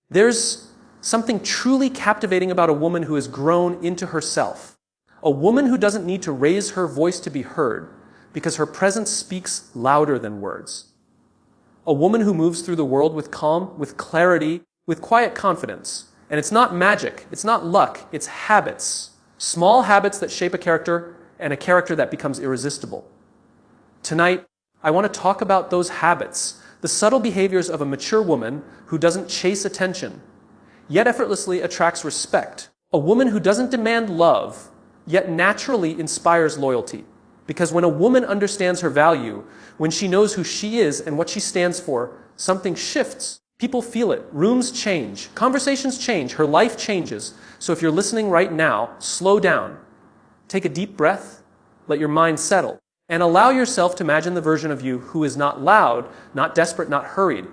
There's something truly captivating about a woman who has grown into herself. A woman who doesn't need to raise her voice to be heard because her presence speaks louder than words. A woman who moves through the world with calm, with clarity, with quiet confidence. And it's not magic, it's not luck, it's habits. Small habits that shape a character, and a character that becomes irresistible. Tonight, I want to talk about those habits, the subtle behaviors of a mature woman who doesn't chase attention, yet effortlessly attracts respect. A woman who doesn't demand love, yet naturally inspires loyalty. Because when a woman understands her value, when she knows who she is and what she stands for, something shifts. People feel it. Rooms change. Conversations change. Her life changes. So if you're listening right now, slow down. Take a deep breath. Let your mind settle. And allow yourself to imagine the version of you who is not loud, not desperate, not hurried,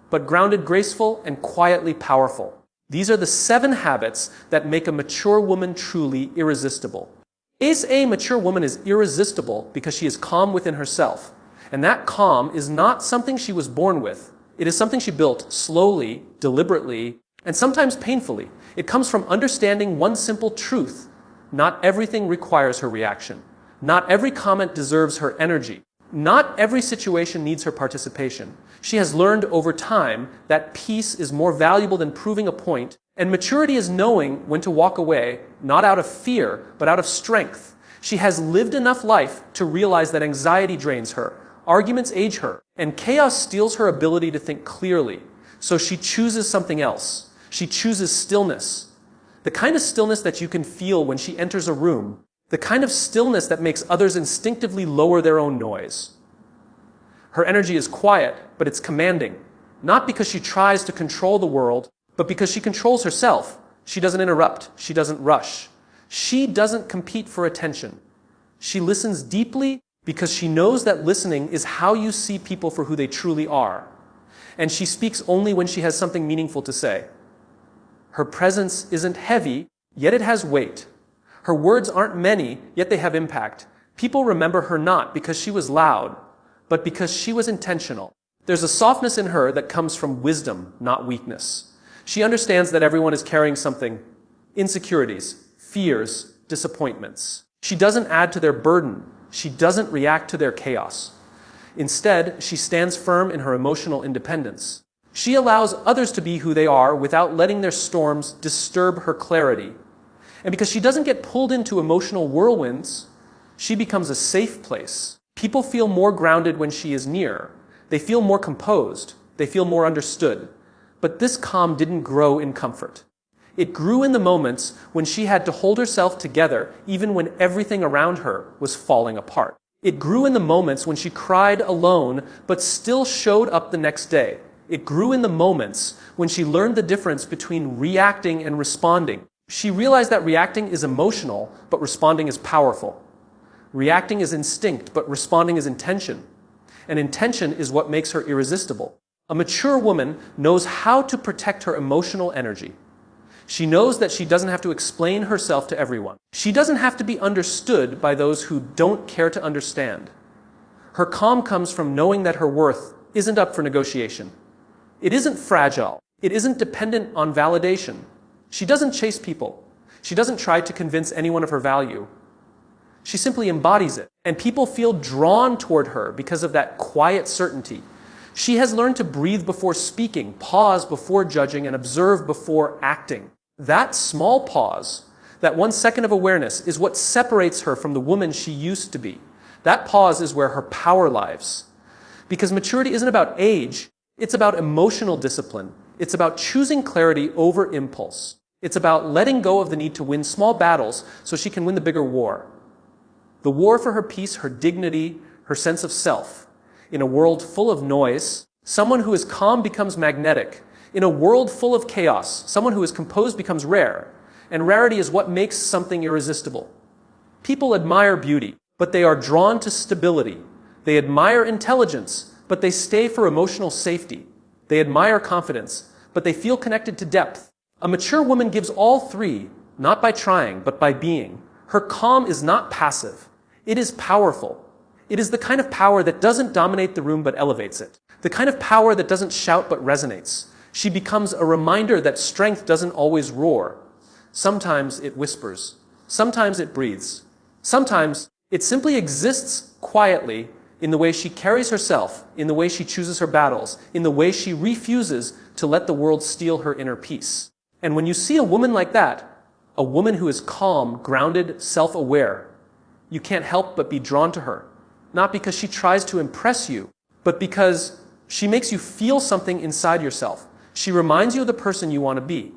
but grounded, graceful, and quietly powerful. These are the 7 habits that make a mature woman truly irresistible. A mature woman is irresistible because she is calm within herself. And that calm is not something she was born with. It is something she built slowly, deliberately, and sometimes painfully. It comes from understanding one simple truth. Not everything requires her reaction. Not every comment deserves her energy. Not every situation needs her participation. She has learned over time that peace is more valuable than proving a point, and maturity is knowing when to walk away, not out of fear, but out of strength. She has lived enough life to realize that anxiety drains her, arguments age her, and chaos steals her ability to think clearly. So she chooses something else. She chooses stillness. The kind of stillness that you can feel when she enters a room. The kind of stillness that makes others instinctively lower their own noise. Her energy is quiet, but it's commanding. Not because she tries to control the world, but because she controls herself. She doesn't interrupt. She doesn't rush. She doesn't compete for attention. She listens deeply because she knows that listening is how you see people for who they truly are. And she speaks only when she has something meaningful to say. Her presence isn't heavy, yet it has weight. Her words aren't many, yet they have impact. People remember her not because she was loud, but because she was intentional. There's a softness in her that comes from wisdom, not weakness. She understands that everyone is carrying something, insecurities, fears, disappointments. She doesn't add to their burden. She doesn't react to their chaos. Instead, she stands firm in her emotional independence. She allows others to be who they are without letting their storms disturb her clarity. And because she doesn't get pulled into emotional whirlwinds, she becomes a safe place. People feel more grounded when she is near. They feel more composed. They feel more understood. But this calm didn't grow in comfort. It grew in the moments when she had to hold herself together even when everything around her was falling apart. It grew in the moments when she cried alone but still showed up the next day. It grew in the moments when she learned the difference between reacting and responding. She realized that reacting is emotional, but responding is powerful. Reacting is instinct, but responding is intention. And intention is what makes her irresistible. A mature woman knows how to protect her emotional energy. She knows that she doesn't have to explain herself to everyone. She doesn't have to be understood by those who don't care to understand. Her calm comes from knowing that her worth isn't up for negotiation. It isn't fragile. It isn't dependent on validation. She doesn't chase people. She doesn't try to convince anyone of her value. She simply embodies it. And people feel drawn toward her because of that quiet certainty. She has learned to breathe before speaking, pause before judging, and observe before acting. That small pause, that 1 second of awareness, is what separates her from the woman she used to be. That pause is where her power lies. Because maturity isn't about age, it's about emotional discipline. It's about choosing clarity over impulse. It's about letting go of the need to win small battles so she can win the bigger war. The war for her peace, her dignity, her sense of self. In a world full of noise, someone who is calm becomes magnetic. In a world full of chaos, someone who is composed becomes rare. And rarity is what makes something irresistible. People admire beauty, but they are drawn to stability. They admire intelligence, but they stay for emotional safety. They admire confidence, but they feel connected to depth. A mature woman gives all 3, not by trying, but by being. Her calm is not passive. It is powerful. It is the kind of power that doesn't dominate the room but elevates it. The kind of power that doesn't shout but resonates. She becomes a reminder that strength doesn't always roar. Sometimes it whispers. Sometimes it breathes. Sometimes it simply exists quietly in the way she carries herself, in the way she chooses her battles, in the way she refuses to let the world steal her inner peace. And when you see a woman like that, a woman who is calm, grounded, self-aware, you can't help but be drawn to her. Not because she tries to impress you, but because she makes you feel something inside yourself. She reminds you of the person you want to be.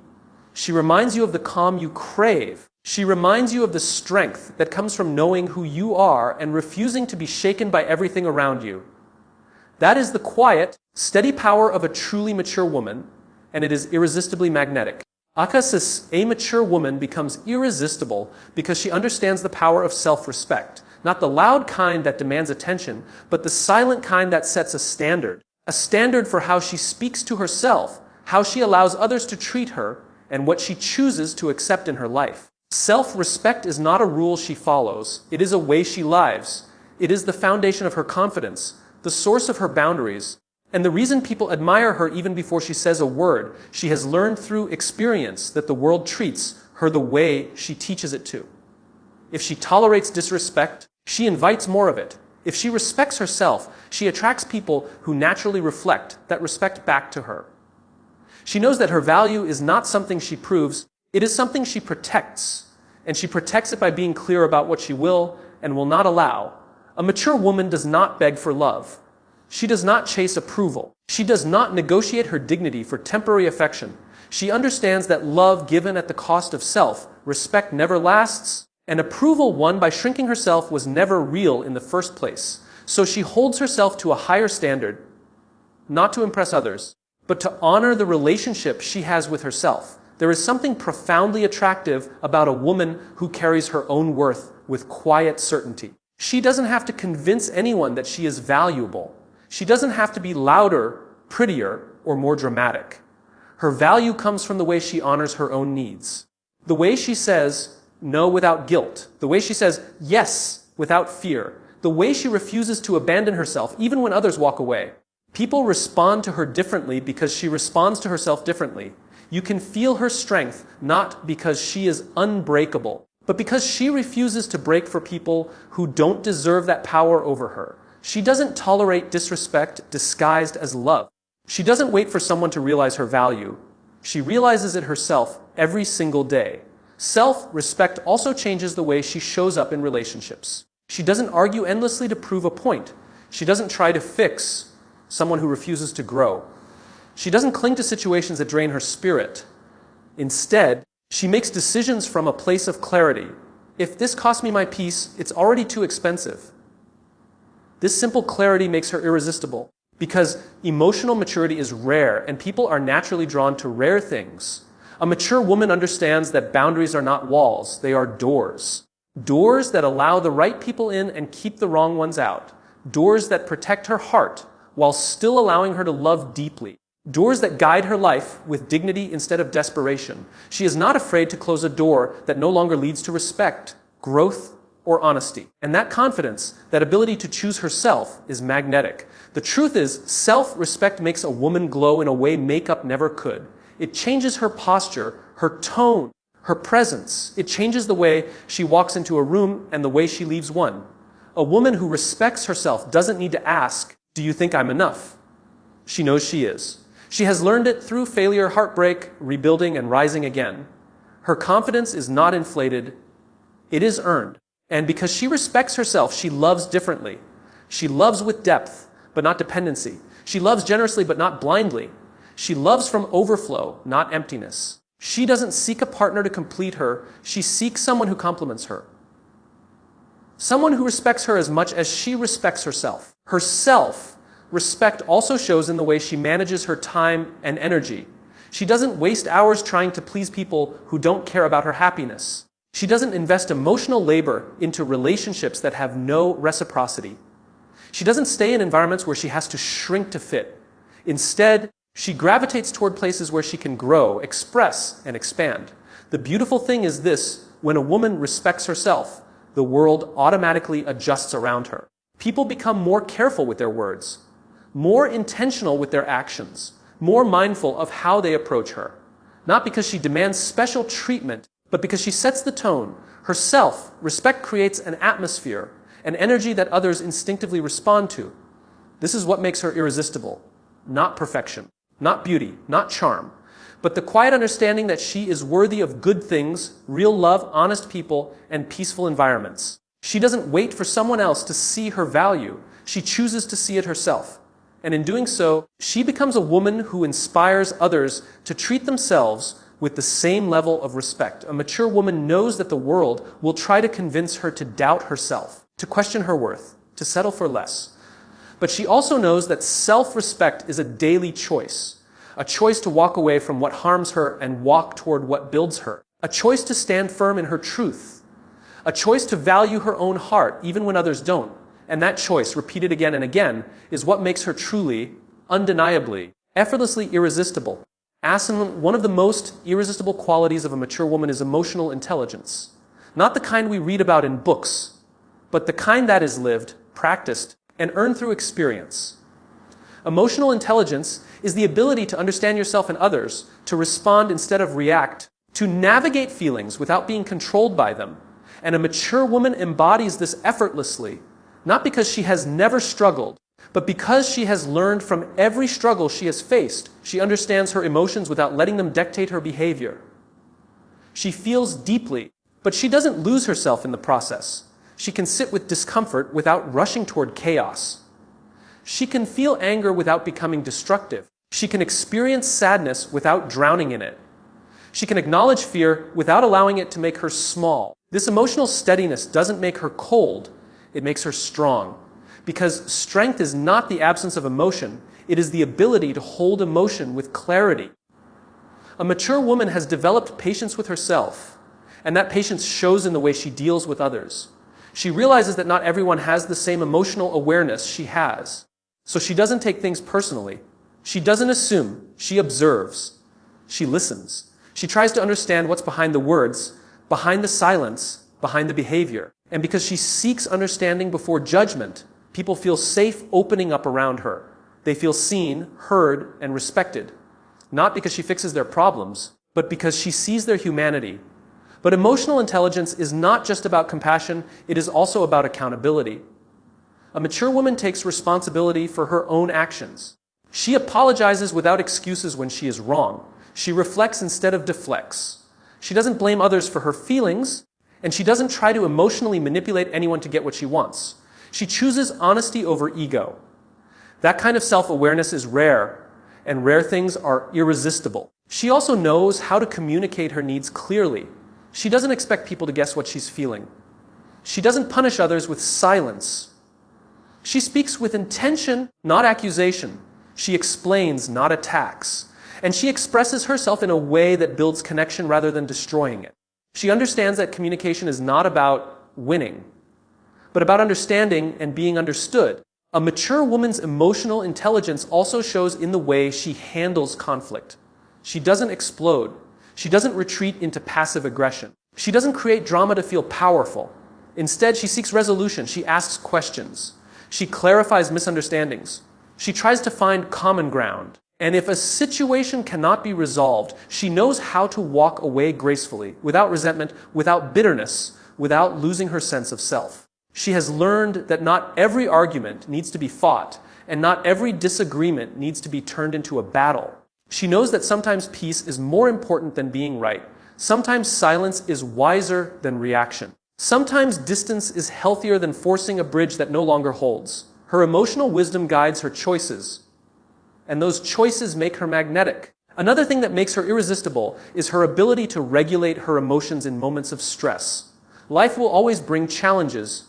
She reminds you of the calm you crave. She reminds you of the strength that comes from knowing who you are and refusing to be shaken by everything around you. That is the quiet, steady power of a truly mature woman, and it is irresistibly magnetic. A mature woman becomes irresistible because she understands the power of self-respect. Not the loud kind that demands attention, but the silent kind that sets a standard. A standard for how she speaks to herself, how she allows others to treat her, and what she chooses to accept in her life. Self-respect is not a rule she follows. It is a way she lives. It is the foundation of her confidence, the source of her boundaries, and the reason people admire her even before she says a word. She has learned through experience that the world treats her the way she teaches it to. If she tolerates disrespect, she invites more of it. If she respects herself, she attracts people who naturally reflect that respect back to her. She knows that her value is not something she proves, it is something she protects. And she protects it by being clear about what she will and will not allow. A mature woman does not beg for love. She does not chase approval. She does not negotiate her dignity for temporary affection. She understands that love given at the cost of self, respect never lasts, and approval won by shrinking herself was never real in the first place. So she holds herself to a higher standard, not to impress others, but to honor the relationship she has with herself. There is something profoundly attractive about a woman who carries her own worth with quiet certainty. She doesn't have to convince anyone that she is valuable. She doesn't have to be louder, prettier, or more dramatic. Her value comes from the way she honors her own needs. The way she says no without guilt. The way she says yes without fear. The way she refuses to abandon herself even when others walk away. People respond to her differently because she responds to herself differently. You can feel her strength not because she is unbreakable, but because she refuses to break for people who don't deserve that power over her. She doesn't tolerate disrespect disguised as love. She doesn't wait for someone to realize her value. She realizes it herself every single day. Self-respect also changes the way she shows up in relationships. She doesn't argue endlessly to prove a point. She doesn't try to fix someone who refuses to grow. She doesn't cling to situations that drain her spirit. Instead, she makes decisions from a place of clarity. If this costs me my peace, it's already too expensive. This simple clarity makes her irresistible because emotional maturity is rare and people are naturally drawn to rare things. A mature woman understands that boundaries are not walls, they are doors. Doors that allow the right people in and keep the wrong ones out. Doors that protect her heart while still allowing her to love deeply. Doors that guide her life with dignity instead of desperation. She is not afraid to close a door that no longer leads to respect, growth, or honesty. And that confidence, that ability to choose herself, is magnetic. The truth is, self-respect makes a woman glow in a way makeup never could. It changes her posture, her tone, her presence. It changes the way she walks into a room and the way she leaves one. A woman who respects herself doesn't need to ask, "Do you think I'm enough?" She knows she is. She has learned it through failure, heartbreak, rebuilding, and rising again. Her confidence is not inflated, it is earned. And because she respects herself, she loves differently. She loves with depth, but not dependency. She loves generously, but not blindly. She loves from overflow, not emptiness. She doesn't seek a partner to complete her, she seeks someone who complements her. Someone who respects her as much as she respects herself. Her self-respect also shows in the way she manages her time and energy. She doesn't waste hours trying to please people who don't care about her happiness. She doesn't invest emotional labor into relationships that have no reciprocity. She doesn't stay in environments where she has to shrink to fit. Instead, she gravitates toward places where she can grow, express, and expand. The beautiful thing is this: when a woman respects herself, the world automatically adjusts around her. People become more careful with their words, more intentional with their actions. more mindful of how they approach her. Not because she demands special treatment, but because she sets the tone. Herself, respect creates an atmosphere, an energy that others instinctively respond to. This is what makes her irresistible. Not perfection, not beauty, not charm, but the quiet understanding that she is worthy of good things, real love, honest people, and peaceful environments. She doesn't wait for someone else to see her value. She chooses to see it herself. And in doing so, she becomes a woman who inspires others to treat themselves with the same level of respect. A mature woman knows that the world will try to convince her to doubt herself, to question her worth, to settle for less. But she also knows that self-respect is a daily choice, a choice to walk away from what harms her and walk toward what builds her, a choice to stand firm in her truth, a choice to value her own heart even when others don't. And that choice, repeated again and again, is what makes her truly, undeniably, effortlessly irresistible. Asen, one of the most irresistible qualities of a mature woman is emotional intelligence. Not the kind we read about in books, but the kind that is lived, practiced, and earned through experience. Emotional intelligence is the ability to understand yourself and others, to respond instead of react, to navigate feelings without being controlled by them. And a mature woman embodies this effortlessly, not because she has never struggled, but because she has learned from every struggle she has faced. She understands her emotions without letting them dictate her behavior. She feels deeply, but she doesn't lose herself in the process. She can sit with discomfort without rushing toward chaos. She can feel anger without becoming destructive. She can experience sadness without drowning in it. She can acknowledge fear without allowing it to make her small. This emotional steadiness doesn't make her cold. It makes her strong. Because strength is not the absence of emotion, it is the ability to hold emotion with clarity. A mature woman has developed patience with herself, and that patience shows in the way she deals with others. She realizes that not everyone has the same emotional awareness she has. So she doesn't take things personally. She doesn't assume. She observes. She listens. She tries to understand what's behind the words, behind the silence, behind the behavior. And because she seeks understanding before judgment, people feel safe opening up around her. They feel seen, heard, and respected. Not because she fixes their problems, but because she sees their humanity. But emotional intelligence is not just about compassion, it is also about accountability. A mature woman takes responsibility for her own actions. She apologizes without excuses when she is wrong. She reflects instead of deflects. She doesn't blame others for her feelings, and she doesn't try to emotionally manipulate anyone to get what she wants. She chooses honesty over ego. That kind of self-awareness is rare, and rare things are irresistible. She also knows how to communicate her needs clearly. She doesn't expect people to guess what she's feeling. She doesn't punish others with silence. She speaks with intention, not accusation. She explains, not attacks. And she expresses herself in a way that builds connection rather than destroying it. She understands that communication is not about winning, but about understanding and being understood. A mature woman's emotional intelligence also shows in the way she handles conflict. She doesn't explode. She doesn't retreat into passive aggression. She doesn't create drama to feel powerful. Instead, she seeks resolution. She asks questions. She clarifies misunderstandings. She tries to find common ground. And if a situation cannot be resolved, she knows how to walk away gracefully, without resentment, without bitterness, without losing her sense of self. She has learned that not every argument needs to be fought, and not every disagreement needs to be turned into a battle. She knows that sometimes peace is more important than being right. Sometimes silence is wiser than reaction. Sometimes distance is healthier than forcing a bridge that no longer holds. Her emotional wisdom guides her choices, and those choices make her magnetic. Another thing that makes her irresistible is her ability to regulate her emotions in moments of stress. Life will always bring challenges,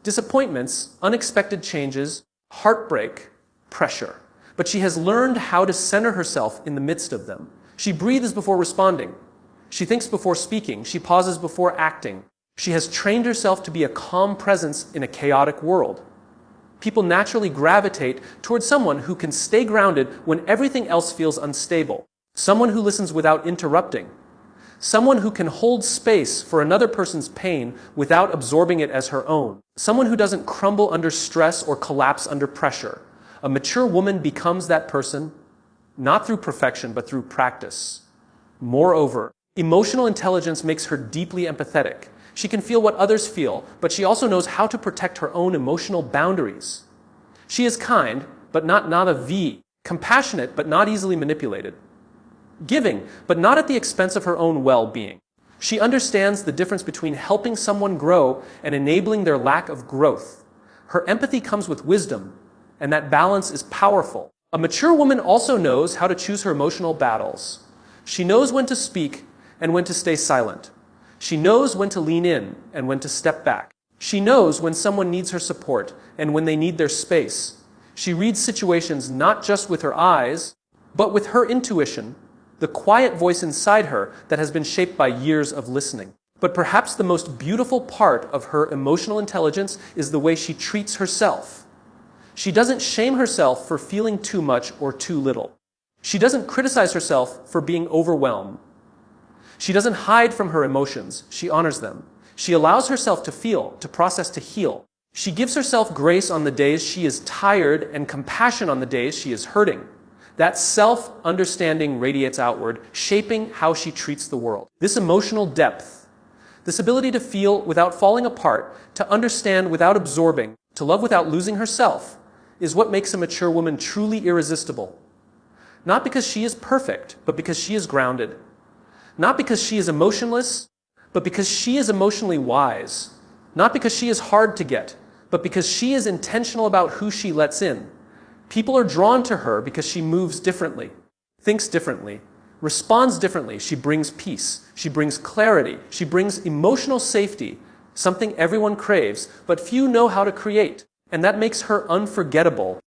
disappointments, unexpected changes, heartbreak, pressure. But she has learned how to center herself in the midst of them. She breathes before responding. She thinks before speaking. She pauses before acting. She has trained herself to be a calm presence in a chaotic world. People naturally gravitate towards someone who can stay grounded when everything else feels unstable. Someone who listens without interrupting. Someone who can hold space for another person's pain without absorbing it as her own. Someone who doesn't crumble under stress or collapse under pressure. A mature woman becomes that person, not through perfection, but through practice. Moreover, emotional intelligence makes her deeply empathetic. She can feel what others feel, but she also knows how to protect her own emotional boundaries. She is kind, but not a V. Compassionate, but not easily manipulated. Giving, but not at the expense of her own well-being. She understands the difference between helping someone grow and enabling their lack of growth. Her empathy comes with wisdom, and that balance is powerful. A mature woman also knows how to choose her emotional battles. She knows when to speak and when to stay silent. She knows when to lean in and when to step back. She knows when someone needs her support and when they need their space. She reads situations not just with her eyes, but with her intuition, the quiet voice inside her that has been shaped by years of listening. But perhaps the most beautiful part of her emotional intelligence is the way she treats herself. She doesn't shame herself for feeling too much or too little. She doesn't criticize herself for being overwhelmed. She doesn't hide from her emotions. She honors them. She allows herself to feel, to process, to heal. She gives herself grace on the days she is tired and compassion on the days she is hurting. That self-understanding radiates outward, shaping how she treats the world. This emotional depth, this ability to feel without falling apart, to understand without absorbing, to love without losing herself, is what makes a mature woman truly irresistible. Not because she is perfect, but because she is grounded. Not because she is emotionless, but because she is emotionally wise. Not because she is hard to get, but because she is intentional about who she lets in. People are drawn to her because she moves differently, thinks differently, responds differently. She brings peace. She brings clarity. She brings emotional safety, something everyone craves, but few know how to create. And that makes her unforgettable